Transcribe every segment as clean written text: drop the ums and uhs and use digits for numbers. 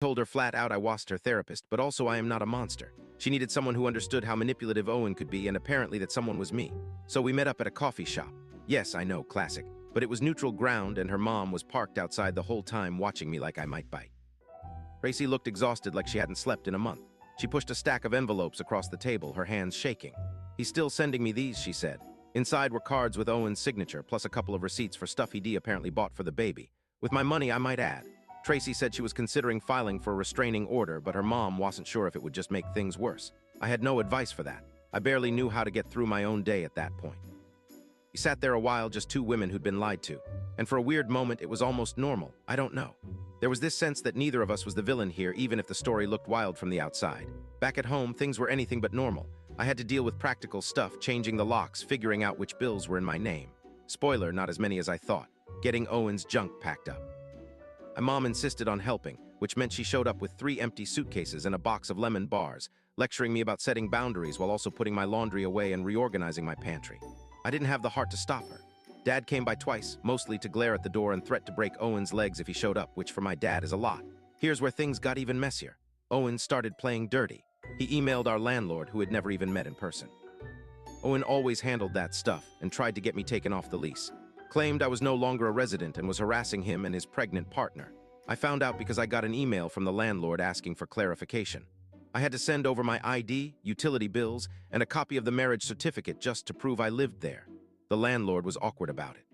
Told her flat out I wasn't her therapist, but also I am not a monster. She needed someone who understood how manipulative Owen could be, and apparently that someone was me. So we met up at a coffee shop. Yes, I know, classic. But it was neutral ground, and her mom was parked outside the whole time watching me like I might bite. Tracy looked exhausted, like she hadn't slept in a month. She pushed a stack of envelopes across the table, her hands shaking. "He's still sending me these," she said. Inside were cards with Owen's signature, plus a couple of receipts for stuff he apparently bought for the baby. With my money, I might add. Tracy said she was considering filing for a restraining order, but her mom wasn't sure if it would just make things worse. I had no advice for that. I barely knew how to get through my own day at that point. We sat there a while, just two women who'd been lied to. And for a weird moment, it was almost normal. I don't know. There was this sense that neither of us was the villain here, even if the story looked wild from the outside. Back at home, things were anything but normal. I had to deal with practical stuff, changing the locks, figuring out which bills were in my name. Spoiler, not as many as I thought. Getting Owen's junk packed up. My mom insisted on helping, which meant she showed up with 3 empty suitcases and a box of lemon bars, lecturing me about setting boundaries while also putting my laundry away and reorganizing my pantry. I didn't have the heart to stop her. Dad came by twice, mostly to glare at the door and threat to break Owen's legs if he showed up, which for my dad is a lot. Here's where things got even messier. Owen started playing dirty. He emailed our landlord, who had never even met in person. Owen always handled that stuff and tried to get me taken off the lease. Claimed I was no longer a resident and was harassing him and his pregnant partner. I found out because I got an email from the landlord asking for clarification. I had to send over my ID, utility bills, and a copy of the marriage certificate just to prove I lived there. The landlord was awkward about it.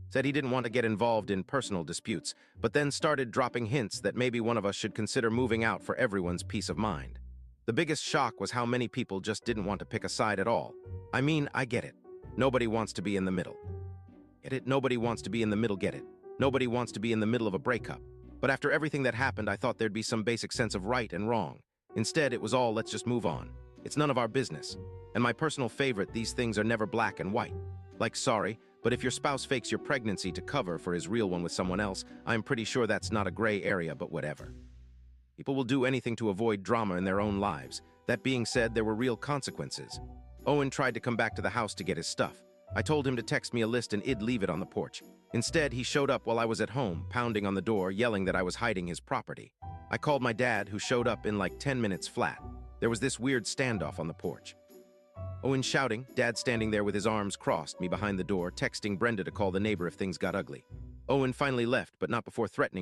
Said he didn't want to get involved in personal disputes, but then started dropping hints that maybe one of us should consider moving out for everyone's peace of mind. The biggest shock was how many people just didn't want to pick a side at all. I mean, I get it. Nobody wants to be in the middle. Get it? Nobody wants to be in the middle, get it? Nobody wants to be in the middle of a breakup. But after everything that happened, I thought there'd be some basic sense of right and wrong. Instead, it was all, let's just move on. It's none of our business. And my personal favorite, these things are never black and white. Like, sorry, but if your spouse fakes your pregnancy to cover for his real one with someone else, I'm pretty sure that's not a gray area, but whatever. People will do anything to avoid drama in their own lives. That being said, there were real consequences. Owen tried to come back to the house to get his stuff. I told him to text me a list and I'd leave it on the porch. Instead, he showed up while I was at home, pounding on the door, yelling that I was hiding his property. I called my dad, who showed up in like 10 minutes flat. There was this weird standoff on the porch. Owen shouting, Dad standing there with his arms crossed, me behind the door, texting Brenda to call the neighbor if things got ugly. Owen finally left, but not before threatening